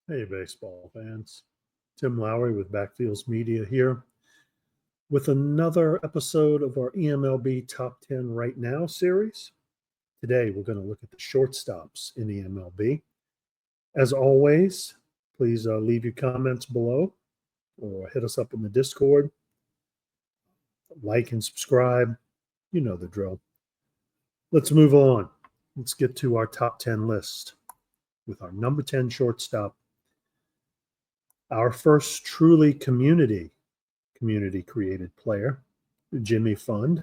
Hey, baseball fans. Tim Lowry with Backfields Media here with another episode of our eMLB Top 10 Right Now series. Today, we're going to look at the shortstops in eMLB. As always, please leave your comments below or hit us up in the Discord. Like and subscribe. You know the drill. Let's move on. Let's get to our top 10 list with our number 10 shortstop. Our first truly community created player, Jimmy Fund,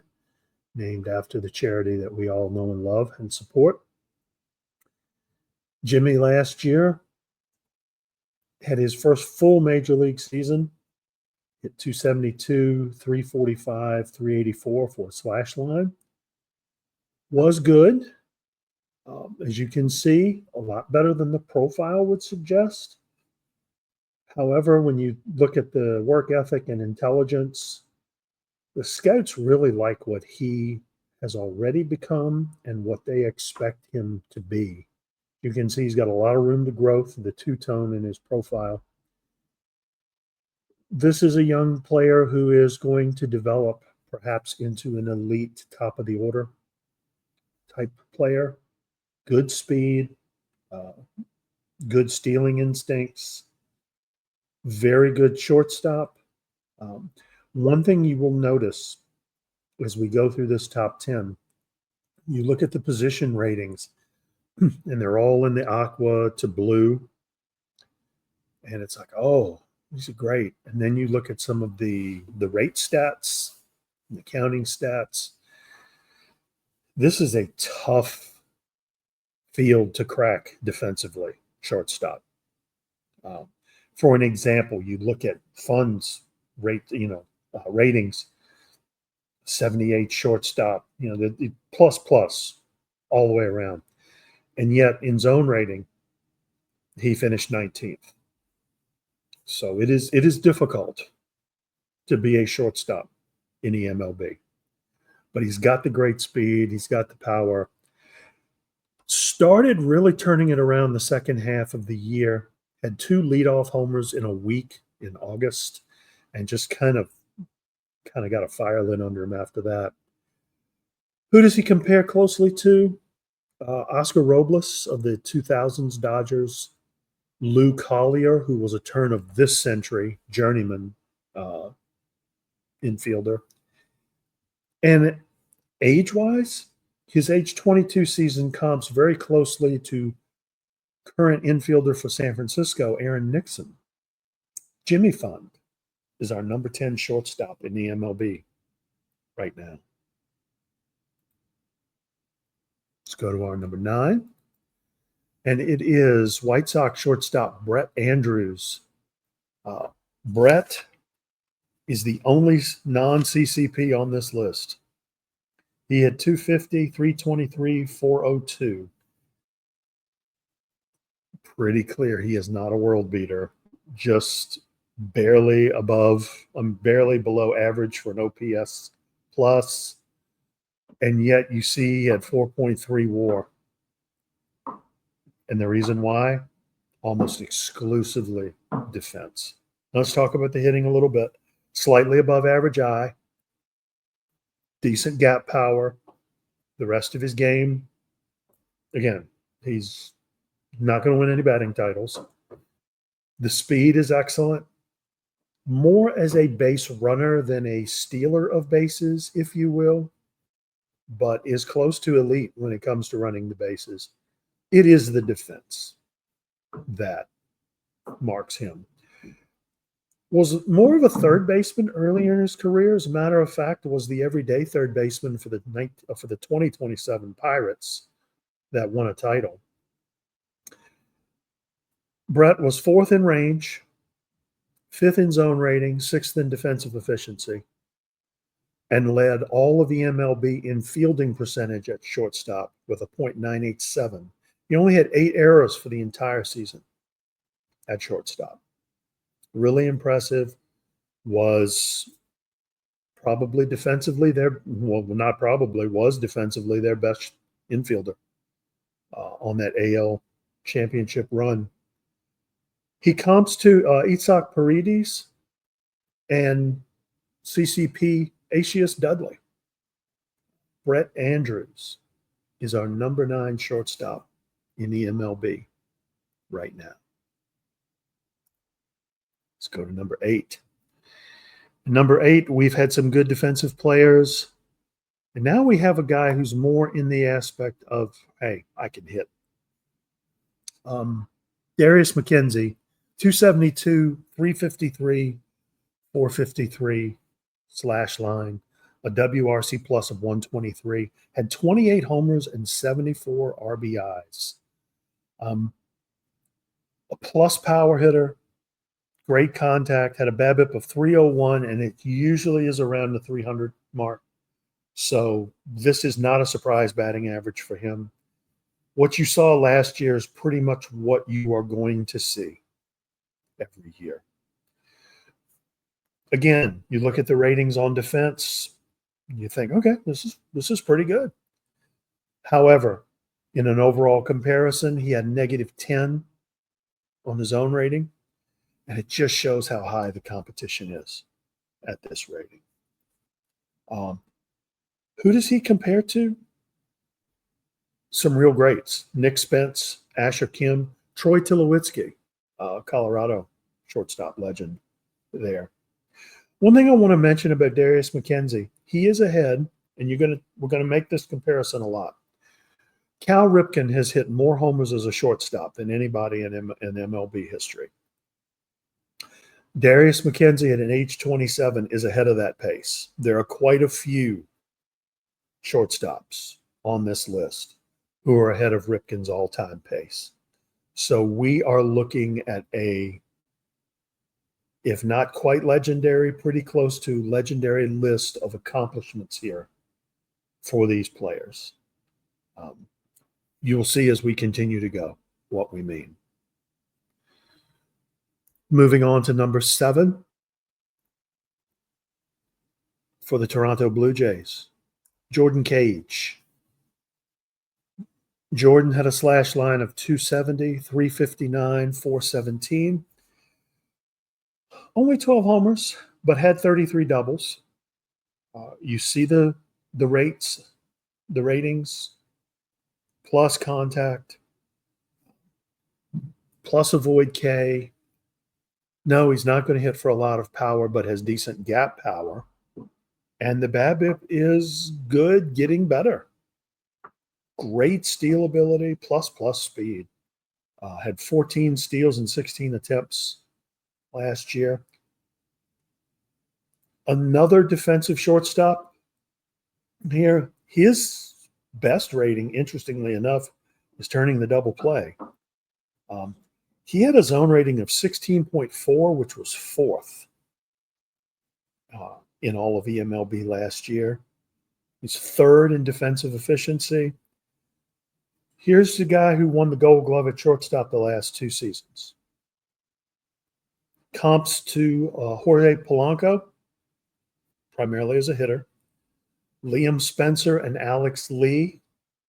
named after the charity that we all know and love and support. Jimmy last year had his first full major league season, hit 272, 345, 384 for a slash line. Was good. As you can see, a lot better than the profile would suggest. However, when you look at the work ethic and intelligence, the scouts really like what he has already become and what they expect him to be. You can see he's got a lot of room to grow for the two-tone in his profile. This is a young player who is going to develop perhaps into an elite top of the order type player. Good speed, good stealing instincts, very good shortstop. One thing you will notice as we go through this top 10, you look at the position ratings, and they're all in the aqua to blue. And it's like, oh, these are great. And then you look at some of the rate stats, the counting stats. This is a tough field to crack defensively, shortstop. For an example, you look at Fund's ratings, 78 shortstop, the plus all the way around. And yet in zone rating, he finished 19th. So it is difficult to be a shortstop in eMLB. But he's got the great speed, he's got the power. Started really turning it around the second half of the year. Had 2 leadoff homers in a week in August, and just kind of got a fire lit under him after that. Who does he compare closely to? Oscar Robles of the 2000s Dodgers, Lou Collier, who was a turn of this century journeyman infielder. And age-wise, his age 22 season comps very closely to current infielder for San Francisco, Aaron Nixon. Jimmy Fund is our number 10 shortstop in the MLB right now. Let's go to our number 9. And it is White Sox shortstop Brett Andrews. Brett is the only non-CCP on this list. He had 250, 323, 402. Pretty clear he is not a world beater, just barely below average for an OPS plus, and yet you see he had 4.3 WAR. And the reason why? Almost exclusively defense. Let's talk about the hitting a little bit. Slightly above average eye, decent gap power. The rest of his game, again, he's not going to win any batting titles. The speed is excellent. More as a base runner than a stealer of bases, if you will, but is close to elite when it comes to running the bases. It is the defense that marks him. Was more of a third baseman earlier in his career. As a matter of fact, was the everyday third baseman for the 2027 Pirates that won a title. Brett was 4th in range, 5th in zone rating, 6th in defensive efficiency, and led all of the MLB in fielding percentage at shortstop with a .987. He only had 8 errors for the entire season at shortstop. Really impressive. Was probably defensively was defensively their best infielder on that AL championship run. He comps to Itzhak Paredes and CCP Asius Dudley. Brett Andrews is our number 9 shortstop in the eMLB right now. Let's go to number 8. Number 8, we've had some good defensive players. And now we have a guy who's more in the aspect of, hey, I can hit. Darius McKenzie, 272, 353, 453 slash line, a WRC plus of 123, had 28 homers and 74 RBIs. A plus power hitter, great contact, had a BABIP of 301, and it usually is around the 300 mark. So this is not a surprise batting average for him. What you saw last year is pretty much what you are going to see every year. Again, you look at the ratings on defense, you think, okay, this is pretty good. However, in an overall comparison, he had -10 on his own rating, and it just shows how high the competition is at this rating. Who does he compare to? Some real greats. Nick Spence, Asher Kim, Troy Tulowitzki, Colorado shortstop legend there. One thing I want to mention about Darius McKenzie, he is ahead, and we're gonna make this comparison a lot. Cal Ripken has hit more homers as a shortstop than anybody in MLB history. Darius McKenzie at an age 27 is ahead of that pace. There are quite a few shortstops on this list who are ahead of Ripken's all-time pace. So we are looking at a, if not quite legendary, pretty close to legendary list of accomplishments here for these players. You will see as we continue to go what we mean. Moving on to number 7 for the Toronto Blue Jays, Jordan Cage. Jordan had a slash line of 270, 359, 417. Only 12 homers, but had 33 doubles. You see the rates, the ratings, plus contact, plus avoid K. No, he's not going to hit for a lot of power, but has decent gap power. And the BABIP is good, getting better. Great steal ability, plus speed. Had 14 steals and 16 attempts last year. Another defensive shortstop here. His best rating, interestingly enough, is turning the double play. He had a zone rating of 16.4, which was 4th in all of eMLB last year. He's 3rd in defensive efficiency. Here's the guy who won the Gold Glove at shortstop the last 2 seasons. Comps to Jorge Polanco, primarily as a hitter. Liam Spencer and Alex Lee,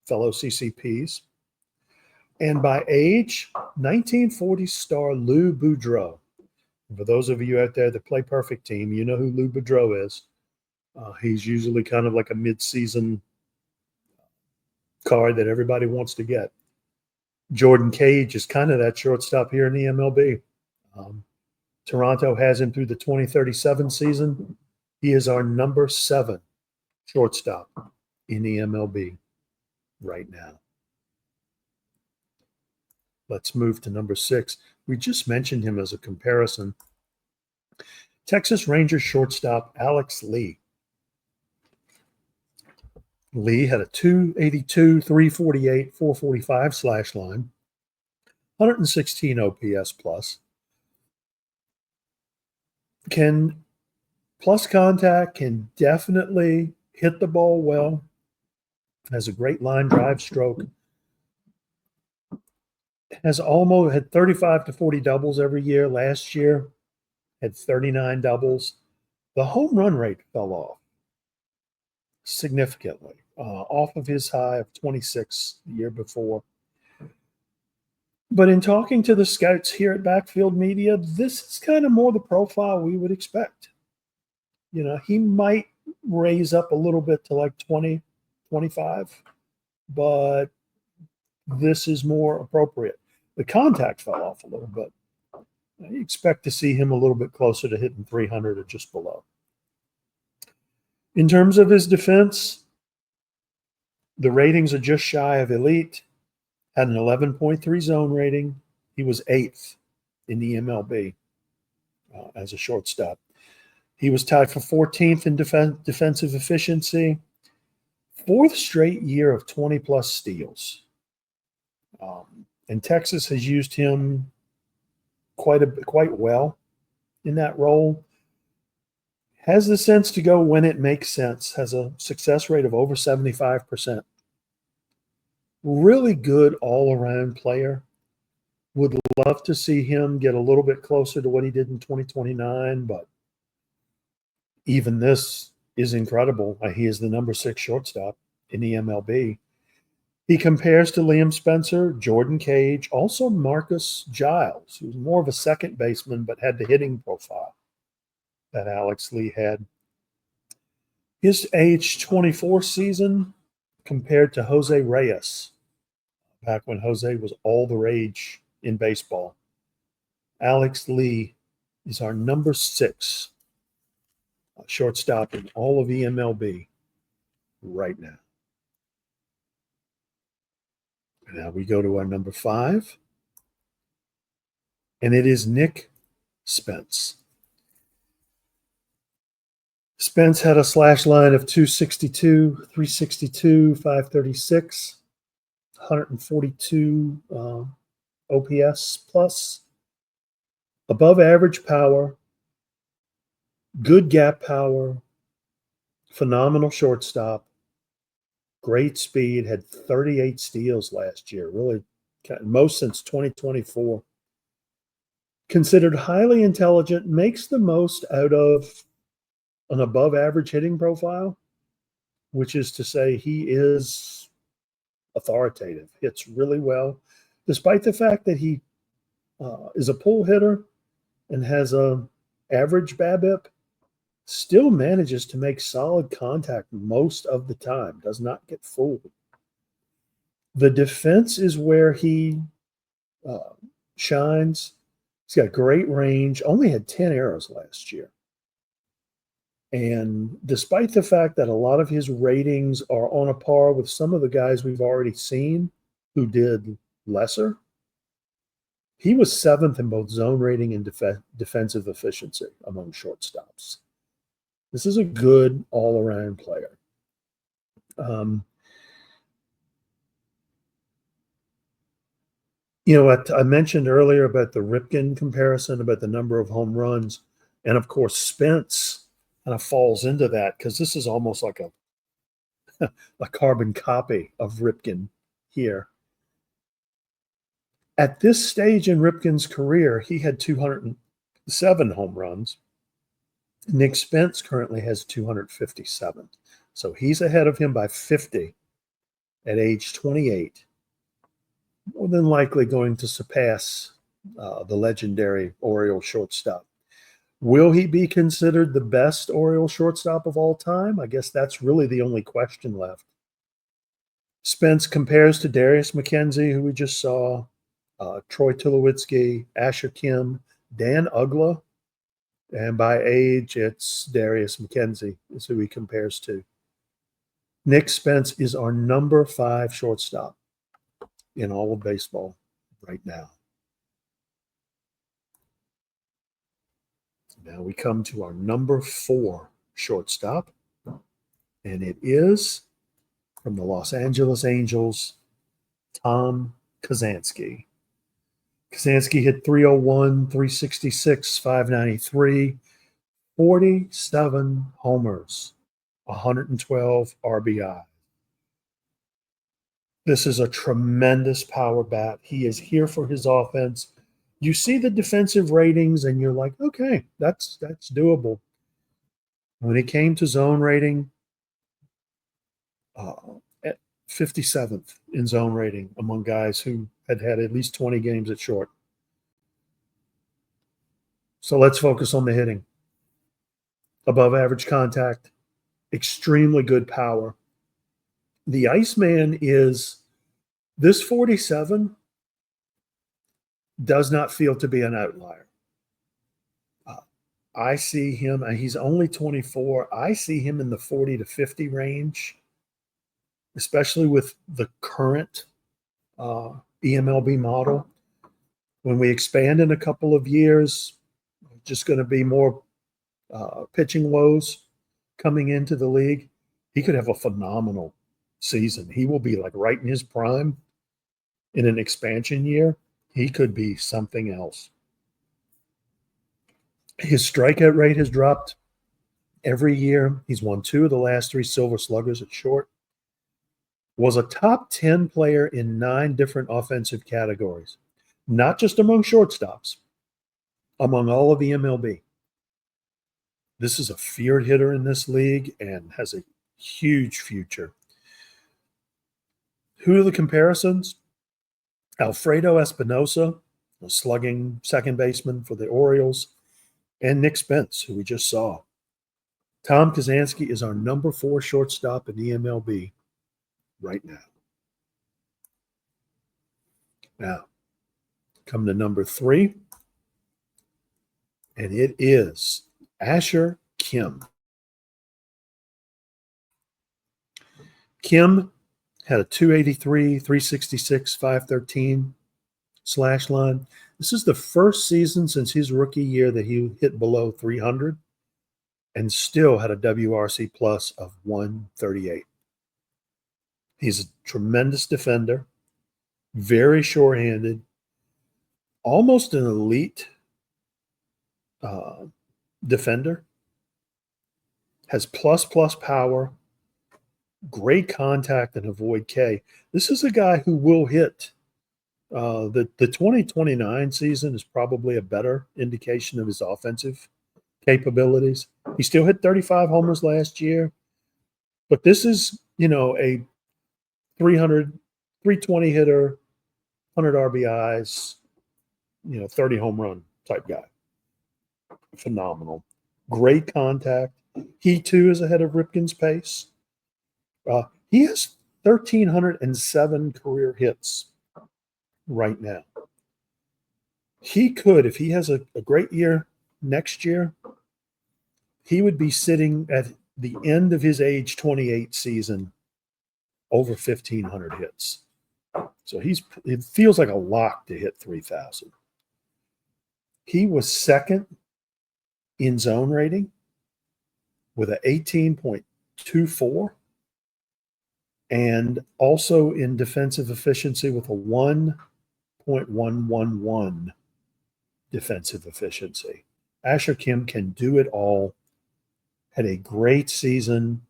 fellow CCPs. And by age, 1940 star Lou Boudreau. For those of you out there that play Perfect Team, you know who Lou Boudreau is. He's usually kind of like a mid-season card that everybody wants to get. Jordan Cage is kind of that shortstop here in the MLB. Toronto has him through the 2037 season. He is our number 7 shortstop in the MLB right now. Let's move to number 6. We just mentioned him as a comparison. Texas Rangers shortstop Alex Lee. Lee had a 282, 348, 445 slash line, 116 OPS plus. Can plus contact, can definitely hit the ball well, has a great line drive stroke, has almost had 35 to 40 doubles every year. Last year had 39 doubles. The home run rate fell off significantly, off of his high of 26 the year before. But in talking to the scouts here at Backfield Media, this is kind of more the profile we would expect. He might raise up a little bit to like 20, 25, but this is more appropriate. The contact fell off a little bit. I expect to see him a little bit closer to hitting 300 or just below. In terms of his defense, the ratings are just shy of elite. Had an 11.3 zone rating. He was 8th in the eMLB as a shortstop. He was tied for 14th in defensive efficiency. 4th straight year of 20-plus steals. And Texas has used him quite well in that role. Has the sense to go when it makes sense. Has a success rate of over 75%. Really good all-around player. Would love to see him get a little bit closer to what he did in 2029, but even this is incredible. He is the number 6 shortstop in the eMLB. He compares to Liam Spencer, Jordan Cage, also Marcus Giles, who's more of a second baseman but had the hitting profile that Alex Lee had. His age 24 season compared to Jose Reyes, back when Jose was all the rage in baseball. Alex Lee is our number 6 shortstop in all of eMLB right now. Now we go to our number 5, and it is Nick Spence. Spence had a slash line of 262, 362, 536, 142 OPS plus, above average power, good gap power, phenomenal shortstop, great speed, had 38 steals last year, really most since 2024. Considered highly intelligent, makes the most out of an above average hitting profile, which is to say he is authoritative, hits really well, despite the fact that he is a pull hitter and has a average BABIP, still manages to make solid contact most of the time, does not get fooled. The defense is where he shines. He's got great range, only had 10 errors last year. And despite the fact that a lot of his ratings are on a par with some of the guys we've already seen who did lesser, he was 7th in both zone rating and defensive efficiency among shortstops. This is a good all-around player. I mentioned earlier about the Ripken comparison, about the number of home runs. And, of course, Spence kind of falls into that because this is almost like a carbon copy of Ripken here. At this stage in Ripken's career, he had 207 home runs. Nick Spence currently has 257. So he's ahead of him by 50 at age 28. More than likely going to surpass the legendary Oriole shortstop. Will he be considered the best Oriole shortstop of all time? I guess that's really the only question left. Spence compares to Darius McKenzie, who we just saw, Troy Tulowitzki, Asher Kim, Dan Uggla, and by age, it's Darius McKenzie is who he compares to. Nick Spence is our number 5 shortstop in all of baseball right now. Now we come to our number 4 shortstop, and it is from the Los Angeles Angels, Tom Kazansky. Kazansky hit 301, 366, 593, 47 homers, 112 RBI. This is a tremendous power bat. He is here for his offense. You see the defensive ratings and you're like, okay, that's doable. When it came to zone rating, at 57th in zone rating among guys who had at least 20 games at short. So let's focus on the hitting. Above average contact, extremely good power. The Iceman is this 47 does not feel to be an outlier. I see him, and he's only 24. I see him in the 40 to 50 range, especially with the current eMLB model. When we expand in a couple of years, just going to be more pitching woes coming into the league. He could have a phenomenal season. He will be like right in his prime in an expansion year. He could be something else. His strikeout rate has dropped every year. He's won 2 of the last 3 Silver Sluggers at short. Was a top 10 player in 9 different offensive categories, not just among shortstops, among all of the eMLB. This is a feared hitter in this league and has a huge future. Who are the comparisons? Alfredo Espinosa, a slugging second baseman for the Orioles, and Nick Spence, who we just saw. Tom Kazansky is our number 4 shortstop in the eMLB right now. Now, come to number 3, and it is Asher Kim. Kim had a 283, 366, 513 slash line. This is the first season since his rookie year that he hit below 300 and still had a WRC plus of 138. He's a tremendous defender, very sure-handed, almost an elite defender, has plus power, great contact and avoid K. This is a guy who will hit. The 2029 season is probably a better indication of his offensive capabilities. He still hit 35 homers last year, but this is, a 320 hitter, 100 RBIs, 30 home run type guy. Phenomenal. Great contact. He too is ahead of Ripken's pace. He has 1,307 career hits right now. He could, if he has a great year next year, he would be sitting at the end of his age 28 season over 1,500 hits. So it feels like a lock to hit 3,000. He was second in zone rating with an 18.24 and also in defensive efficiency with a 1.111 defensive efficiency. Asher Kim can do it all. Had a great season.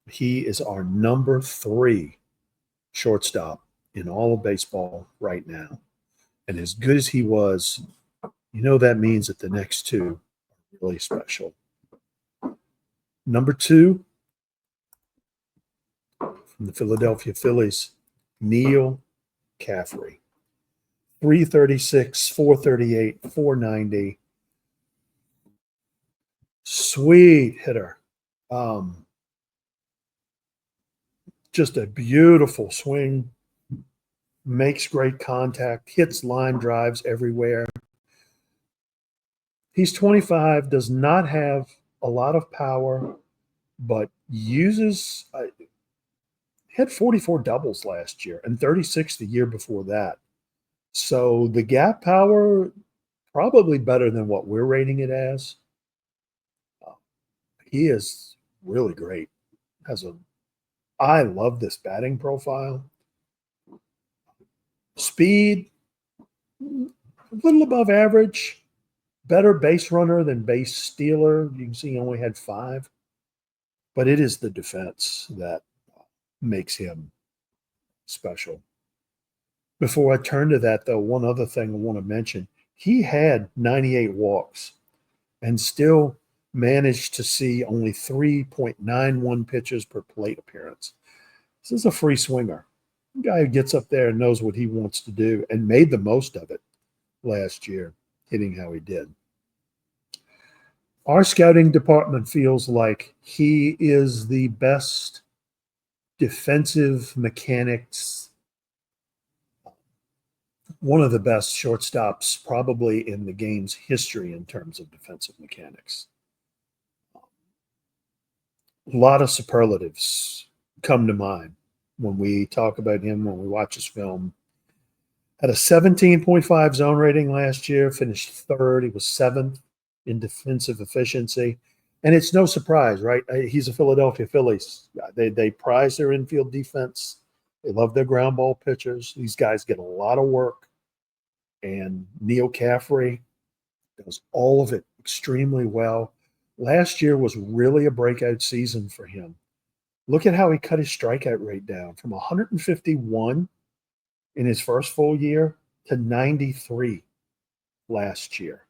He is our number 3 shortstop in all of baseball right now. And as good as he was, that means that the next 2 are really special. Number 2, from the Philadelphia Phillies, Neil Caffrey. 336, 438, 490. Sweet hitter. Just a beautiful swing. Makes great contact. Hits line drives everywhere. He's 25, does not have a lot of power, but uses had 44 doubles last year and 36 the year before that. So the gap power, probably better than what we're rating it as. He is really great. I love this batting profile. Speed, a little above average. Better base runner than base stealer. You can see he only had 5. But it is the defense that makes him special. Before I turn to that, though, one other thing I want to mention. He had 98 walks and still managed to see only 3.91 pitches per plate appearance. This is a free swinger. Guy who gets up there and knows what he wants to do and made the most of it last year, hitting how he did. Our scouting department feels like he is the best defensive mechanics, one of the best shortstops probably in the game's history in terms of defensive mechanics. A lot of superlatives come to mind when we talk about him, when we watch his film. Had a 17.5 zone rating last year, finished third. He was seventh in defensive efficiency. And it's no surprise, right? He's a Philadelphia Phillies. They prize their infield defense. They love their ground ball pitchers. These guys get a lot of work. And Neil Caffrey does all of it extremely well. Last year was really a breakout season for him. Look at how he cut his strikeout rate down from 151 in his first full year to 93 last year.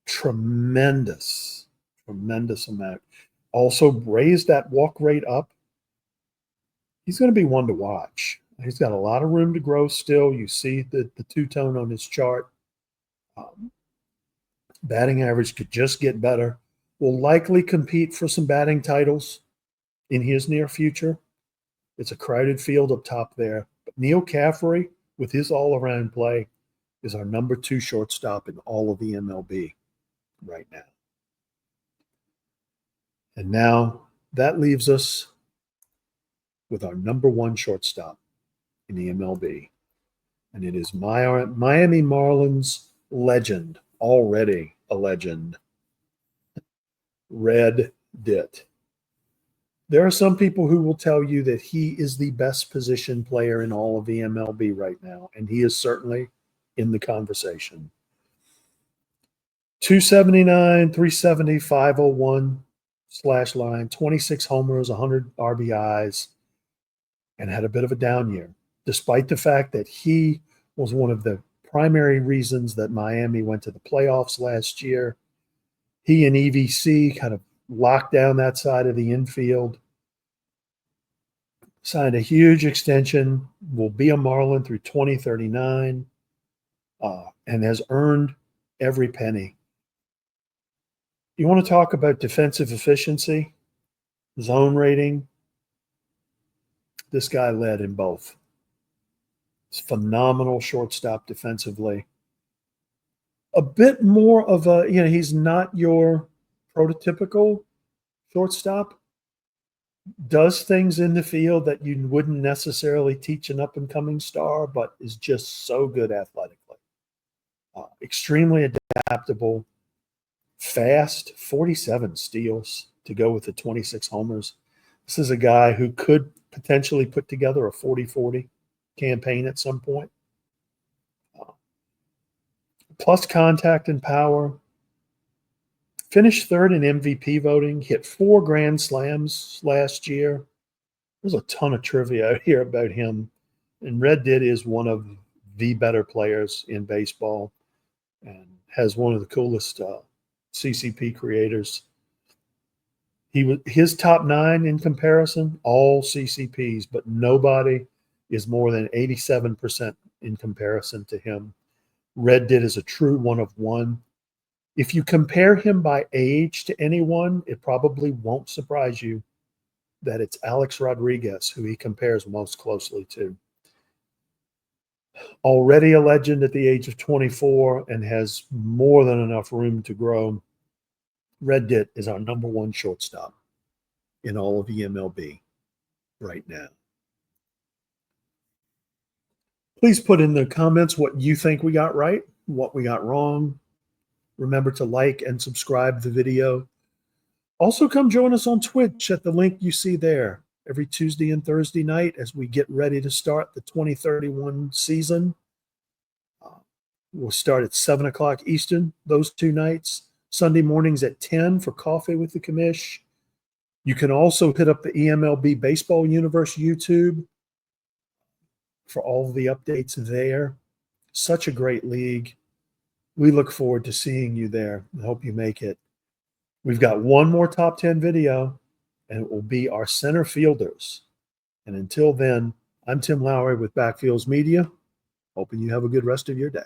Tremendous amount. Also raised that walk rate up. He's going to be one to watch. He's got a lot of room to grow still. You see the two-tone on his chart. Batting average could just get better. Will likely compete for some batting titles in his near future. It's a crowded field up top there. But Neil Caffrey, with his all-around play, is our number 2 shortstop in all of the eMLB right now. And now that leaves us with our number 1 shortstop in the eMLB. And it is Miami Marlins legend, already a legend, Red Ditt. There are some people who will tell you that he is the best position player in all of the eMLB right now, and he is certainly in the conversation. 279, 370, 501 slash line, 26 homers, 100 RBIs, and had a bit of a down year, despite the fact that he was one of the primary reasons that Miami went to the playoffs last year. He and EVC kind of locked down that side of the infield, signed a huge extension, will be a Marlin through 2039, and has earned every penny. You want to talk about defensive efficiency, zone rating? This guy led in both. It's phenomenal shortstop defensively. A bit more of a, he's not your prototypical shortstop. Does things in the field that you wouldn't necessarily teach an up-and-coming star, but is just so good athletically. Extremely adaptable, fast, 47 steals to go with the 26 homers. This is a guy who could potentially put together a 40-40 campaign at some point. Plus contact and power. Finished third in MVP voting. Hit 4 grand slams last year. There's a ton of trivia out here about him. And Red Ditt is one of the better players in baseball and has one of the coolest CCP creators. His top 9 in comparison, all CCPs, but nobody is more than 87% in comparison to him. Red Ditt is a true one of one. If you compare him by age to anyone, it probably won't surprise you that it's Alex Rodriguez who he compares most closely to. Already a legend at the age of 24 and has more than enough room to grow. Red Ditt is our number 1 shortstop in all of eMLB right now. Please put in the comments what you think we got right, what we got wrong. Remember to like and subscribe the video. Also, come join us on Twitch at the link you see there every Tuesday and Thursday night as we get ready to start the 2031 season. We'll start at 7 o'clock Eastern those 2 nights. Sunday mornings at 10 for Coffee with the Commish. You can also hit up the eMLB Baseball Universe YouTube for all of the updates there. Such a great league. We look forward to seeing you there. I hope you make it. We've got one more top 10 video, and it will be our center fielders. And until then, I'm Tim Lowry with Backfields Media. Hoping you have a good rest of your day.